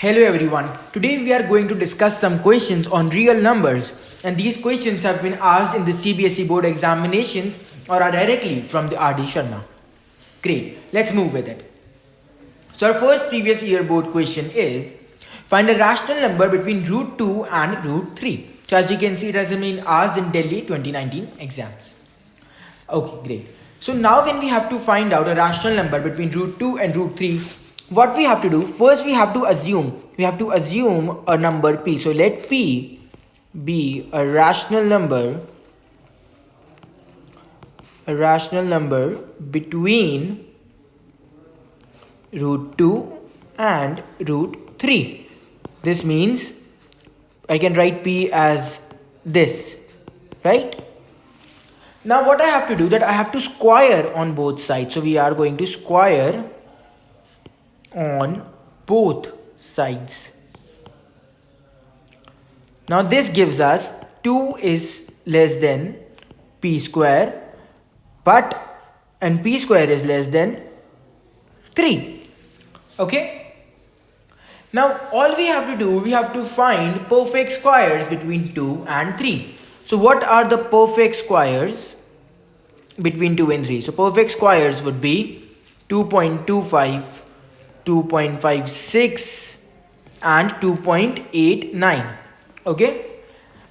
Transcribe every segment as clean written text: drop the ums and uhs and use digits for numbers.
Hello everyone, today we are going to discuss some questions on real numbers, and these questions have been asked in the CBSE board examinations or are directly from the RD Sharma. Great, let's move with it. So our first previous year board question is, find a rational number between root 2 and root 3. So as you can see, it has been asked in Delhi 2019 exams. Okay, great. So now when we have to find out a rational number between root 2 and root 3, what we have to do, first we have to assume a number p. So let p be a rational number between root 2 and root 3. This means I can write p as this, right? Now what I have to do, that I have to square on both sides. So we are going to square on both sides. Now this gives us 2 is less than p square, and p square is less than 3. Okay. Now all we have to do, we have to find perfect squares between 2 and 3. So what are the perfect squares between 2 and 3? So perfect squares would be 2.25, 2.56 and 2.89. Okay,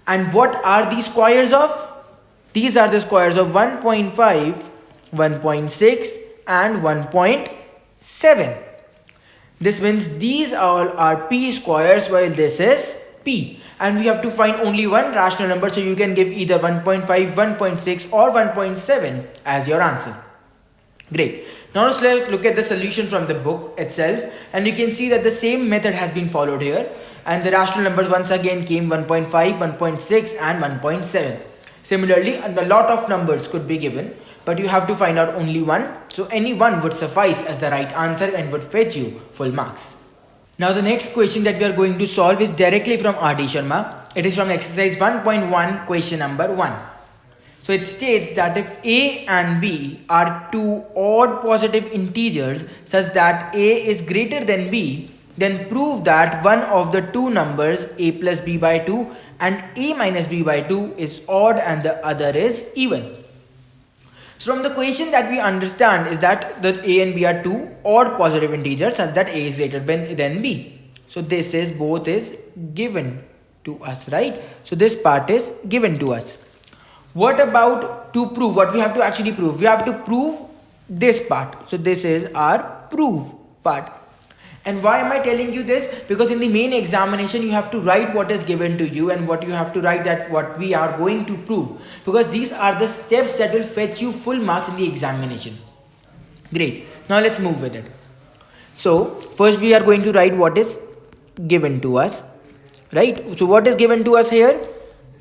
and what are these squares of? These are the squares of 1.5, 1.6 and 1.7. This means these all are p squares while this is p, and we have to find only one rational number, so you can give either 1.5, 1.6 or 1.7 as your answer. Great. Now let's look at the solution from the book itself, and you can see that the same method has been followed here, and the rational numbers once again came 1.5, 1.6 and 1.7. Similarly, a lot of numbers could be given, but you have to find out only one, so any one would suffice as the right answer and would fetch you full marks. Now the next question that we are going to solve is directly from RD Sharma. It is from exercise 1.1, question number 1. So it states that if a and b are two odd positive integers such that a is greater than b, then prove that one of the two numbers a plus b by 2 and a minus b by 2 is odd and the other is even. So from the question that we understand is that the a and b are two odd positive integers such that a is greater than b. So this is both is given to us, right? So this part is given to us. What about to prove? What we have to actually prove? We have to prove this part. So this is our prove part. And why am I telling you this? Because in the main examination you have to write what is given to you and what you have to write that what we are going to prove. Because these are the steps that will fetch you full marks in the examination. Great. Now let's move with it. So first we are going to write what is given to us. Right. So what is given to us here?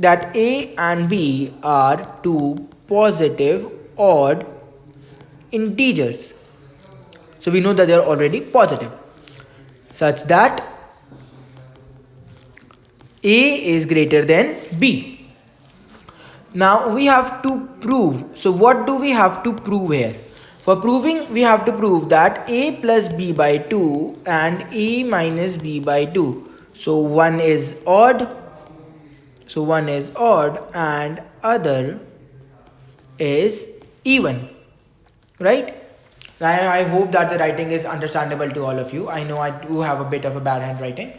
That a and b are two positive odd integers. So we know that they are already positive, such that a is greater than b. Now we have to prove. So what do we have to prove here? For proving, we have to prove that a plus b by 2 and a minus b by 2. So one is odd. So one is odd and other is even, right? I hope that the writing is understandable to all of you. I know I do have a bit of a bad handwriting,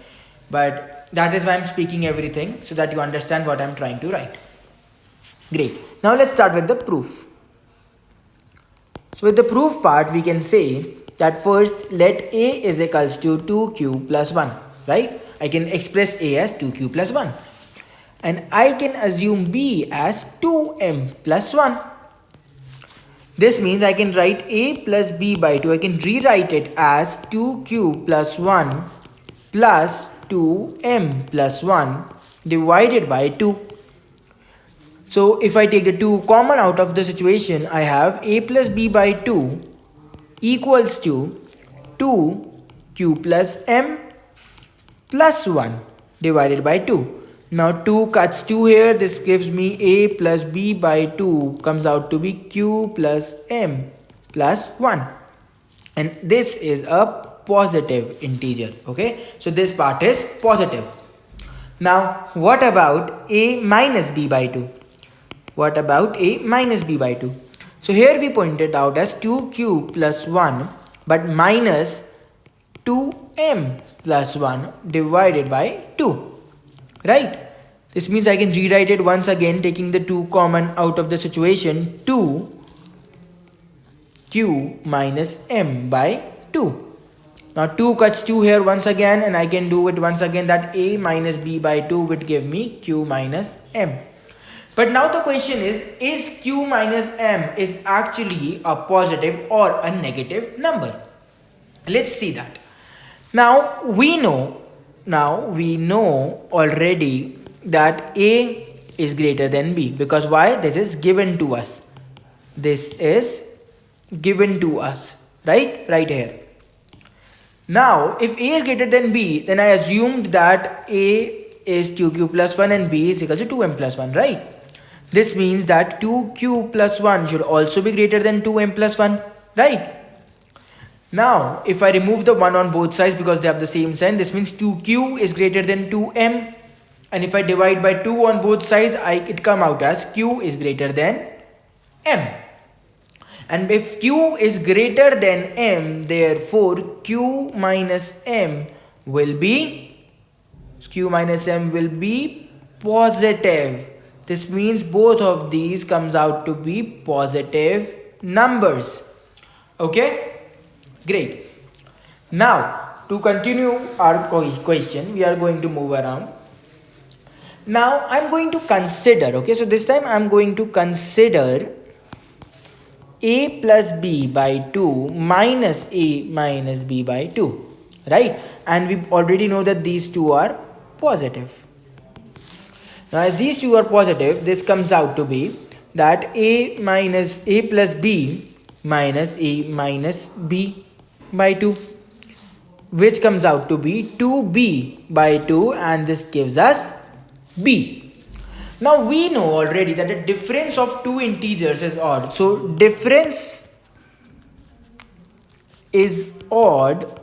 but that is why I'm speaking everything so that you understand what I'm trying to write. Great. Now let's start with the proof. So with the proof part, we can say that first let a is equals to 2q plus 1, right? I can express a as 2q plus 1. And I can assume b as 2m plus 1. This means I can write a plus b by 2. I can rewrite it as 2q plus 1 plus 2m plus 1 divided by 2. So if I take the 2 common out of the situation, I have a plus b by 2 equals to 2q plus m plus 1 divided by 2. Now 2 cuts 2 here. This gives me a plus b by 2 comes out to be q plus m plus 1. And this is a positive integer. Okay, so this part is positive. Now what about a minus b by 2? What about a minus b by 2? So here we pointed out as 2q plus 1 but minus 2m plus 1 divided by 2, right? This means I can rewrite it once again, taking the 2 common out of the situation. 2q minus m by 2. Now 2 cuts 2 here once again, and I can do it once again, that a minus b by 2 would give me q minus m. But now the question is q minus m is actually a positive or a negative number? Let's see that. Now we know already that a is greater than b, because why? This is given to us. This is given to us, right here. Now if a is greater than b, then I assumed that a is 2q plus 1 and b is equal to 2m plus 1, right? This means that 2q plus 1 should also be greater than 2m plus 1, right? Now if I remove the 1 on both sides because they have the same sign, this means 2q is greater than 2m, and if I divide by 2 on both sides, it come out as q is greater than m. And if q is greater than m, therefore q minus m will be positive. This means both of these comes out to be positive numbers. Okay, great. Now to continue our question, we are going to move around. Now I'm going to consider, okay, so this time I'm going to consider a plus b by 2 minus a minus b by 2, right? And we already know that these two are positive. Now as these two are positive, this comes out to be that a plus b minus a minus b by 2, which comes out to be 2b by 2, and this gives us b. Now we know already that the difference of two integers is odd. So difference is odd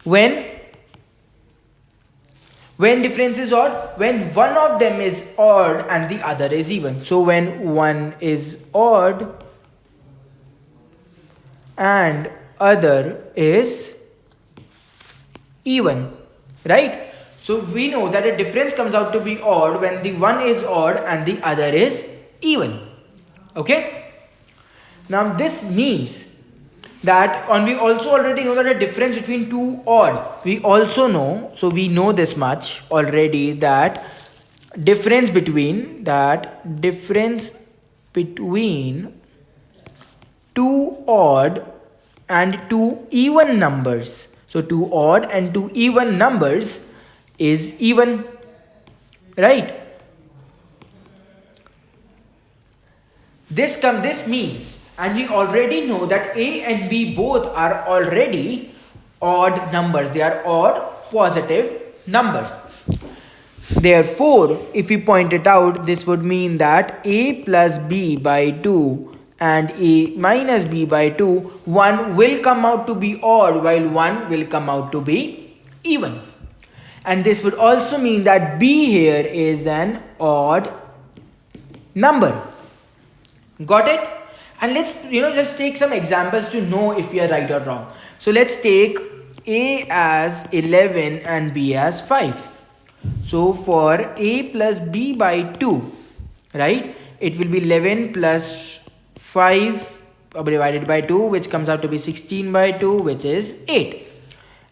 when difference is odd, when one of them is odd and the other is even. So when one is odd and other is even, right? So we know that a difference comes out to be odd when the one is odd and the other is even. Okay. Now this means that, and we also already know that a difference between two odd, we also know, so we know this much already, that difference between two odd and two even numbers, so two odd and two even numbers is even, right? This means, and we already know that a and b both are already odd numbers. They are odd positive numbers. Therefore, if we point it out, this would mean that a plus b by 2 and a minus b by 2, one will come out to be odd while one will come out to be even. And this would also mean that b here is an odd number. Got it? And let's take some examples to know if we are right or wrong. So let's take a as 11 and b as 5. So for a plus b by 2, right, it will be 11 plus 5 divided by 2, which comes out to be 16 by 2, which is 8.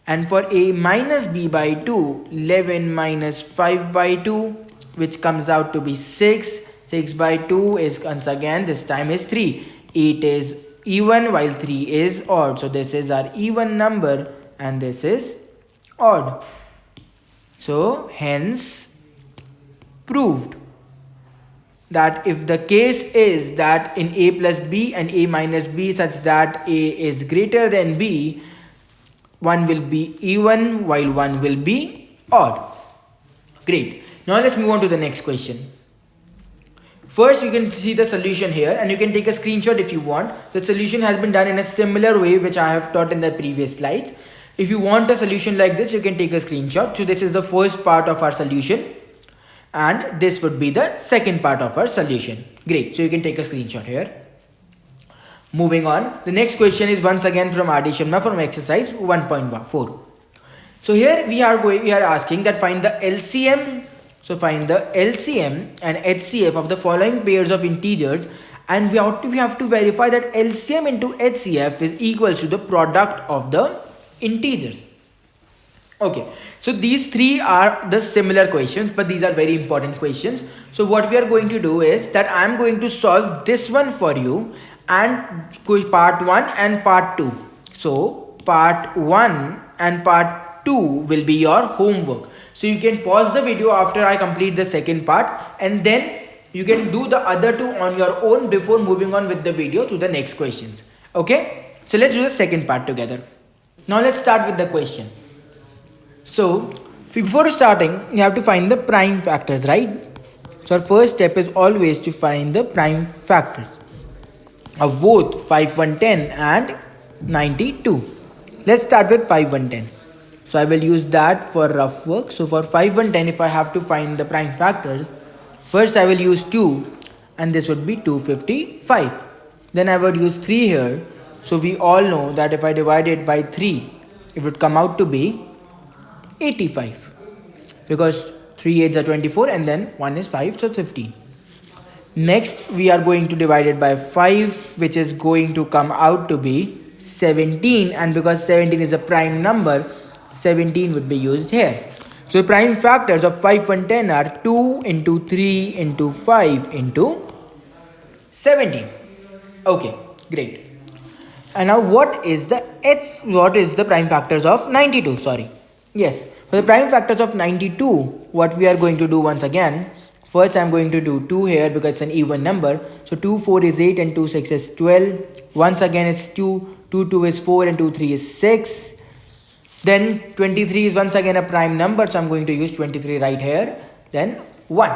And for a minus b by 2, 11 minus 5 by 2, which comes out to be 6. 6 by 2 is, once again, this time is 3. 8 is even while 3 is odd. So this is our even number and this is odd. So hence proved that if the case is that in a plus b and a minus b such that a is greater than b, one will be even while one will be odd. Great. Now let's move on to the next question. First, you can see the solution here and you can take a screenshot if you want. The solution has been done in a similar way which I have taught in the previous slides. If you want a solution like this, you can take a screenshot. So this is the first part of our solution and this would be the second part of our solution. Great. So you can take a screenshot here. Moving on. The next question is once again from RD Sharma from exercise 1.4. So here we are asking that find the LCM. So find the LCM and HCF of the following pairs of integers, and we have to verify that LCM into HCF is equals to the product of the integers. Okay, so these three are the similar questions, but these are very important questions. So what we are going to do is that I am going to solve this one for you and part 1 and part 2. So part 1 and part 2 will be your homework. So you can pause the video after I complete the second part and then you can do the other two on your own before moving on with the video to the next questions. Okay, so let's do the second part together. Now let's start with the question. So before starting, you have to find the prime factors, right? So our first step is always to find the prime factors of both 5, 1, 10 and 92. Let's start with 5, 1, 10. So I will use that for rough work. So for 5, 1, 10, if I have to find the prime factors, first I will use 2 and this would be 255. Then I would use 3 here. So we all know that if I divide it by 3, it would come out to be 85. Because 3 8s are 24 and then 1 is 5, so 15. Next we are going to divide it by 5, which is going to come out to be 17, and because 17 is a prime number, 17 would be used here. So prime factors of 5 and 10 are 2 into 3 into 5 into 17. Okay, great. And now what is the prime factors of 92? Sorry. Yes, for the prime factors of 92, what we are going to do once again, first I am going to do 2 here because it's an even number. So 2 4 is 8 and 2 6 is 12. Once again it's 2, 2 2 is 4 and 2 3 is 6. Then 23 is once again a prime number, so I'm going to use 23 right here. Then 1.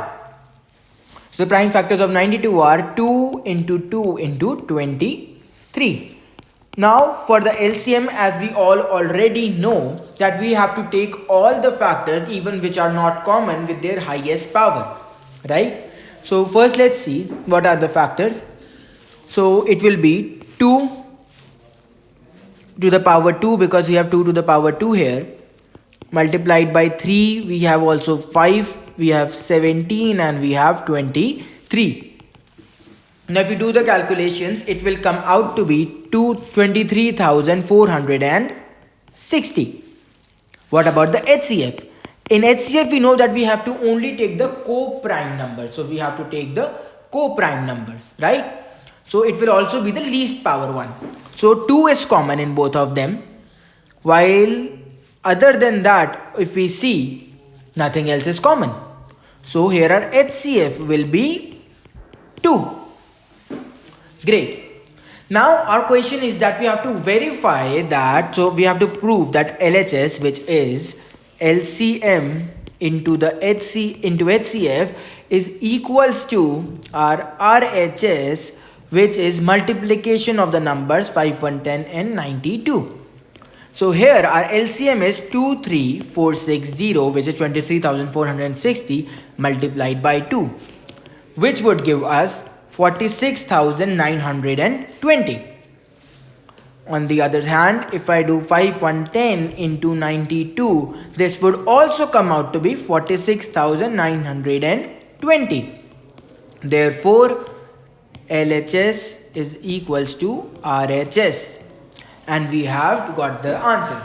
So the prime factors of 92 are 2 into 2 into 23. Now for the LCM, as we all already know that we have to take all the factors even which are not common with their highest power, right? So first let's see what are the factors. So it will be 2 to the power 2 because we have 2 to the power 2 here, multiplied by 3, we have also 5, we have 17 and we have 23. Now if you do the calculations, it will come out to be 23,460. What about the HCF? In HCF we know that we have to only take the co-prime numbers. So we have to take the co-prime numbers, right? So it will also be the least power one. So 2 is common in both of them. While other than that, if we see, nothing else is common. So here our HCF will be 2. Great. Now our question is that we have to verify that, so we have to prove that LHS, which is LCM into the HCF, is equals to our RHS, which is multiplication of the numbers 5, 1, 10 and 92. So here our LCM is 23460, which is 23,460 multiplied by 2, which would give us 46,920. On the other hand, if I do 5, 1, 10 into 92, this would also come out to be 46,920. Therefore, LHS is equals to RHS, and we have got the answer.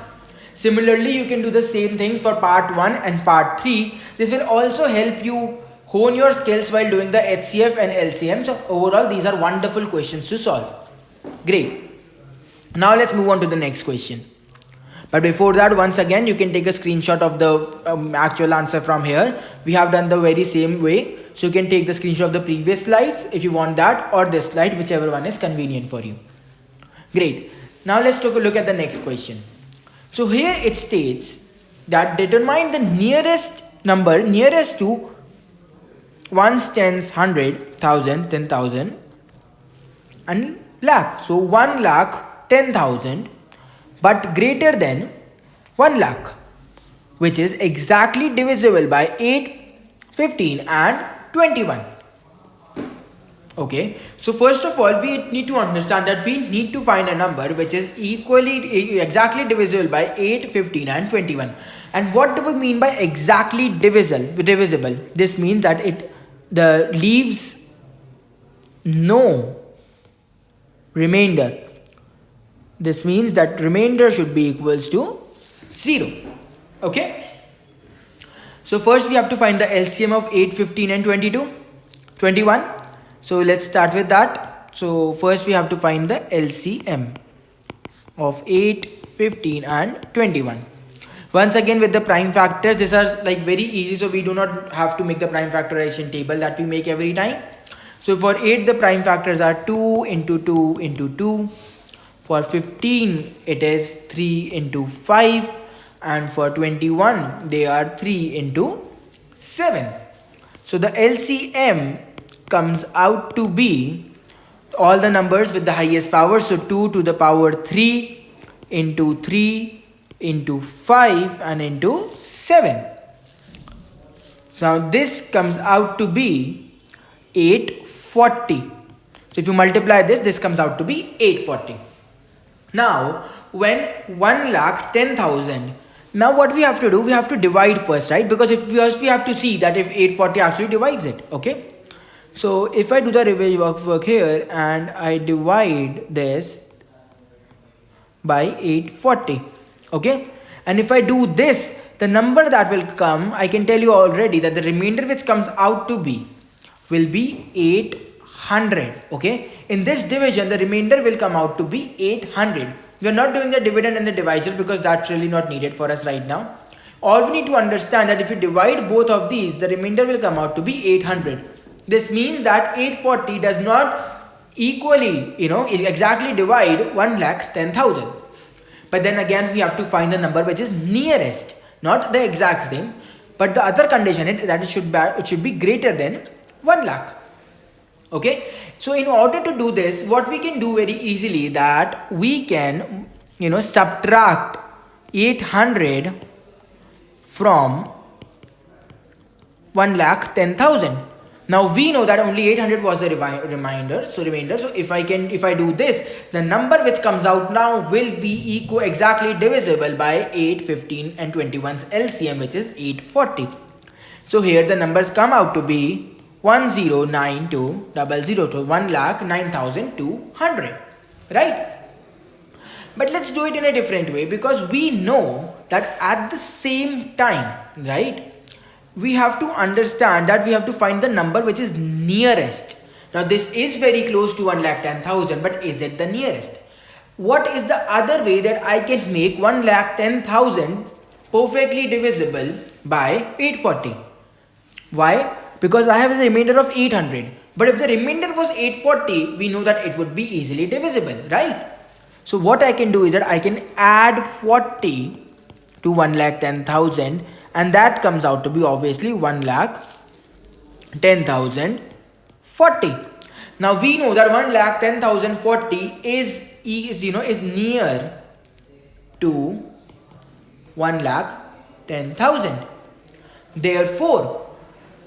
Similarly, you can do the same things for part 1 and part 3. This will also help you hone your skills while doing the HCF and LCM. So overall, these are wonderful questions to solve. Great. Now let's move on to the next question. But before that, once again, you can take a screenshot of the actual answer from here. We have done the very same way. So you can take the screenshot of the previous slides if you want that, or this slide, whichever one is convenient for you. Great. Now let's take a look at the next question. So here it states that determine the nearest number nearest to ones, tens, 100, 1000, 10,000 and lakh. So 1 lakh 10,000 but greater than 1 lakh, which is exactly divisible by 8, 15 and 21. Okay, so first of all we need to understand that we need to find a number which is exactly divisible by 8, 15 and 21. And what do we mean by exactly divisible? This means that it leaves no remainder. This means that remainder should be equals to 0. Okay, so first we have to find the LCM of 8, 15 and 21. So let's start with that. So first we have to find the LCM of 8, 15 and 21. Once again with the prime factors, these are like very easy, so we do not have to make the prime factorization table that we make every time. So for 8 the prime factors are 2 into 2 into 2. For 15 it is 3 into 5, and for 21 they are 3 into 7. So the LCM comes out to be all the numbers with the highest power. So 2 to the power 3 into 3 into 5 and into 7. Now this comes out to be 840. So if you multiply this comes out to be 840. Now when 1 lakh 10,000, now what we have to do, we have to divide first, right? Because if we have to see that if 840 actually divides it. Okay, so if I do the reverse work here and I divide this by 840, okay, and if I do this, the number that will come, I can tell you already that the remainder which comes out to be will be 800. Okay, in this division the remainder will come out to be 800. We are not doing the dividend and the divisor because that's really not needed for us right now. All we need to understand that if you divide both of these, the remainder will come out to be 800. This means that 840 does not equally, exactly divide 1,10,000. But then again, we have to find the number which is nearest, not the exact same, but the other condition that it should be greater than 1 lakh. Okay, so in order to do this, what we can do very easily, that we can subtract 800 from 1,10,000. Now we know that only 800 was the remainder. So if I do this, the number which comes out now will be exactly divisible by 8, 15 and 21's LCM, which is 840. So here the numbers come out to be 109200 to 1,09,200, right? But let's do it in a different way, because we know that at the same time, right, we have to understand that we have to find the number which is nearest. Now this is very close to 1,10,000, but is it the nearest? What is the other way that I can make 1,10,000 perfectly divisible by 840? Why? Because I have the remainder of 800. But if the remainder was 840, we know that it would be easily divisible, right? So what I can do is that I can add 40 to 1,10,000, and that comes out to be obviously 1,10,040. Now we know that 1,10,040 is near to 1,10,000. Therefore,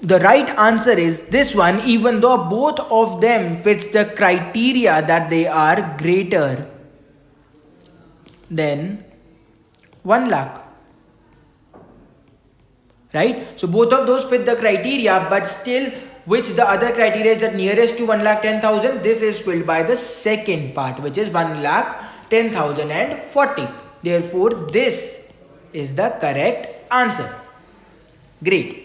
the right answer is this one, even though both of them fits the criteria that they are greater than 1 lakh. Right? So both of those fit the criteria, but still, which the other criteria is that nearest to 1,10,000, this is filled by the second part, which is 1,10,040. Therefore, this is the correct answer. Great.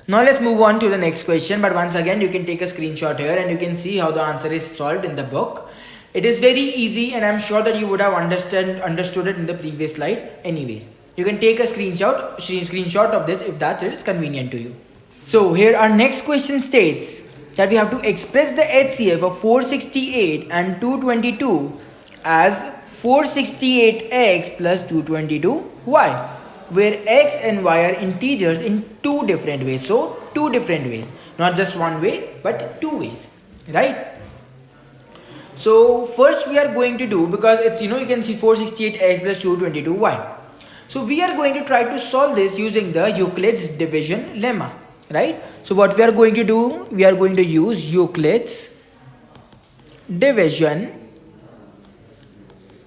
Now let's move on to the next question, but once again you can take a screenshot here and you can see how the answer is solved in the book. It is very easy, and I'm sure that you would have understood it in the previous slide anyways. You can take a screenshot of this if that is convenient to you. So here our next question states that we have to express the HCF of 468 and 222 as 468x plus 222y. where x and y are integers in two different ways. So two different ways, not just one way but two ways, right? So first we are going to do, because it's you can see 468x plus 222y. So we are going to try to solve this using the Euclid's division lemma, right? So what we are going to do, we are going to use Euclid's division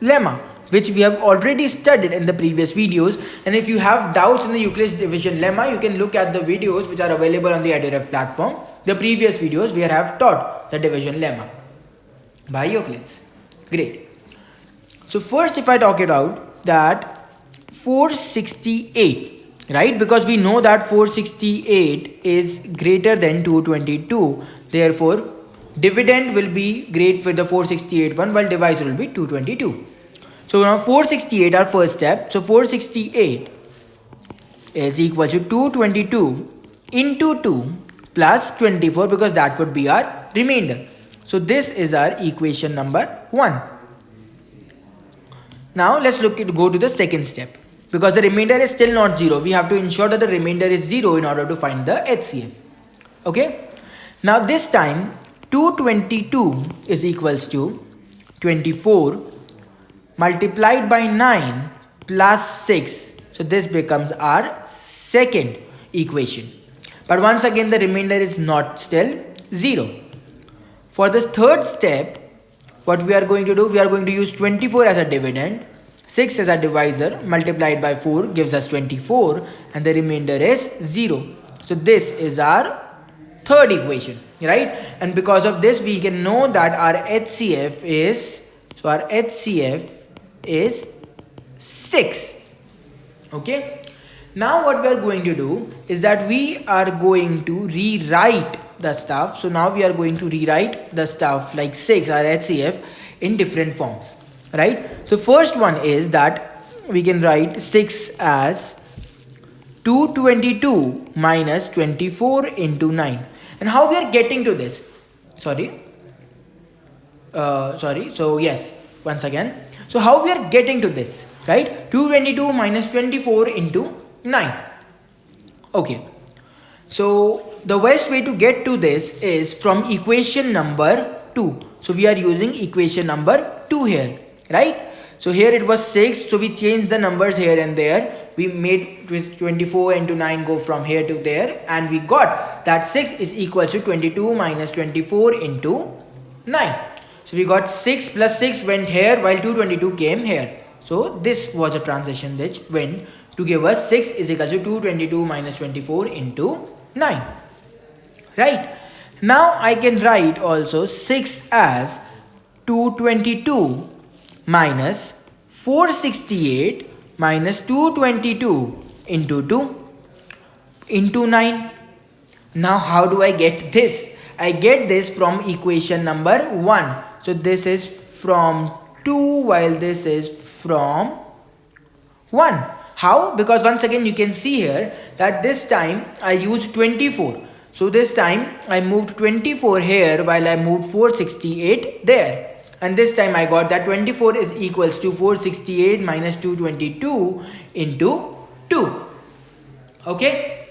lemma, which we have already studied in the previous videos. And if you have doubts in the Euclid's division lemma, you can look at the videos which are available on the EduRev platform. The previous videos we have taught the division lemma by Euclid's. Great. So first, if I talk it out, that 468, right? Because we know that 468 is greater than 222. Therefore, dividend will be great for the 468 one, while divisor will be 222. So now 468, our first step. So 468 is equal to 222 into 2 plus 24, because that would be our remainder. So this is our equation number 1. Now let's go to the second step. Because the remainder is still not 0, we have to ensure that the remainder is 0 in order to find the HCF. Okay. Now this time 222 is equals to 24 multiplied by 9 plus 6. So this becomes our second equation. But once again the remainder is not still 0. For this third step, what we are going to do, we are going to use 24 as a dividend, 6 as a divisor, multiplied by 4 gives us 24, and the remainder is 0. So this is our third equation, right? And because of this we can know that our HCF is, so our HCF is 6. Okay. Now what we are going to do is that we are going to rewrite the stuff. So now we are going to rewrite the stuff like 6, our HCF, in different forms, right? The first one is that we can write 6 as 222 minus 24 into 9. And how we are getting to this? So yes, once again. So how we are getting to this, right? 222 minus 24 into 9. Okay. So the best way to get to this is from equation number 2. So we are using equation number 2 here, right? So here it was 6. So we changed the numbers here and there. We made 24 into 9 go from here to there. And we got that 6 is equal to 22 minus 24 into 9. So we got 6 plus 6 went here while 222 came here. So this was a transition which went to give us 6 is equal to 222 minus 24 into 9. Right. Now I can write also 6 as 222 minus 468 minus 222 into 2 into 9. Now how do I get this? I get this from equation number 1. So this is from 2 while this is from 1. How? Because once again you can see here that this time I used 24. So this time I moved 24 here while I moved 468 there. And this time I got that 24 is equals to 468 minus 222 into 2. Okay.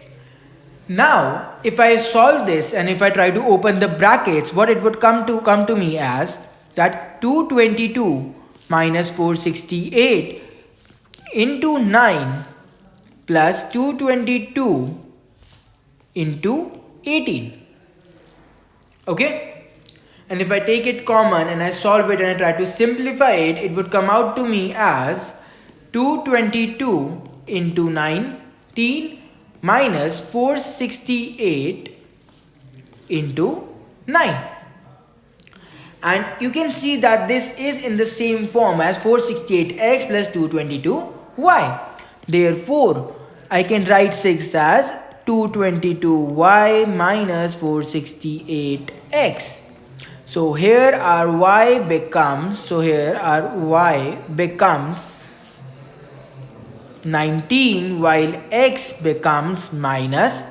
Now if I solve this and if I try to open the brackets, what it would come to me as that 222 minus 468 into 9 plus 222 into 18. Okay. And if I take it common and I solve it and I try to simplify it, it would come out to me as 222 into 19 minus 468 into 9. And you can see that this is in the same form as 468x plus 222y. Therefore, I can write 6 as 222y minus 468x. So here our y becomes, 19 while x becomes minus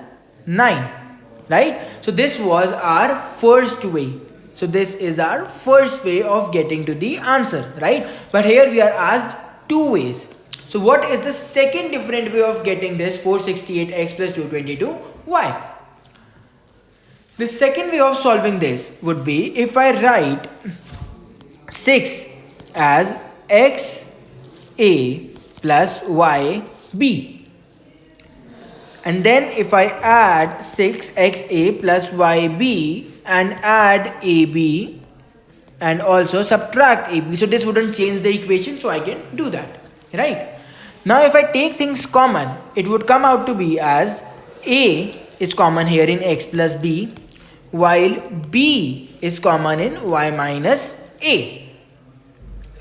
9, right? So this was our first way. So this is our first way of getting to the answer, right? But here we are asked two ways. So what is the second different way of getting this 468x plus 222y? The second way of solving this would be if I write 6 as x a plus y b, and then if I add 6xa plus yb and add ab and also subtract ab, so this wouldn't change the equation, so I can do that, right? Now if I take things common, it would come out to be as a is common here in x plus b, while b is common in y minus a,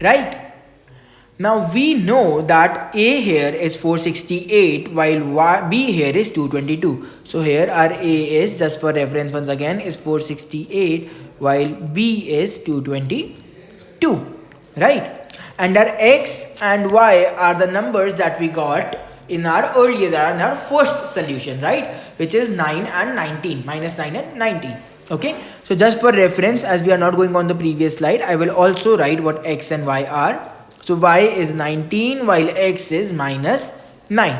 right? Now we know that a here is 468 while b here is 222. So here our a is, just for reference once again, is 468 while b is 222, right? And our x and y are the numbers that we got in our first solution, right? Which is 9 and 19, minus 9 and 19. Okay, so just for reference, as we are not going on the previous slide, I will also write what x and y are. So y is 19 while x is minus 9,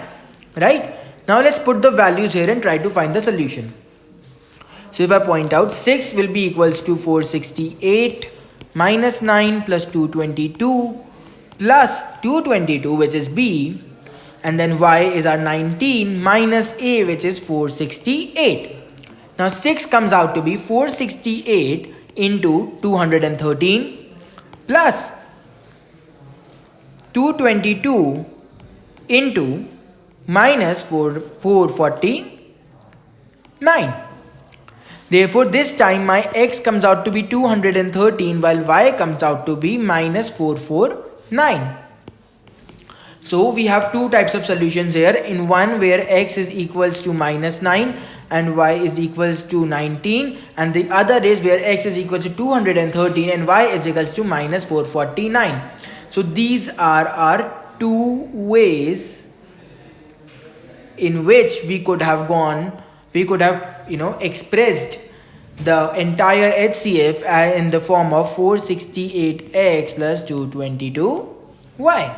right? Now let's put the values here and try to find the solution. So if I point out, 6 will be equals to 468 minus 9 plus 222 plus 222, which is b, and then y is our 19 minus a, which is 468. Now 6 comes out to be 468 into 213 plus 222 into minus 449. Therefore, this time my x comes out to be 213 while y comes out to be minus 449. So we have two types of solutions here. In one where x is equals to minus 9 and y is equals to 19, and the other is where x is equals to 213 and y is equals to minus 449. So these are our two ways in which we could have expressed the entire HCF in the form of 468x plus 222y.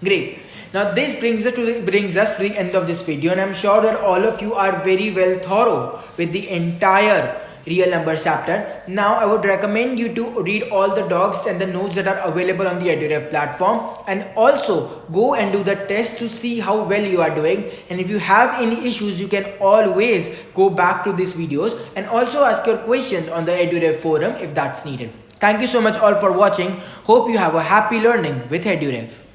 Great. Now this brings us to the end of this video, and I'm sure that all of you are very well thorough with the entire real numbers chapter. Now I would recommend you to read all the docs and the notes that are available on the EduRev platform, and also go and do the test to see how well you are doing. And if you have any issues, you can always go back to these videos and also ask your questions on the EduRev forum if that's needed. Thank you so much all for watching. Hope you have a happy learning with EduRev.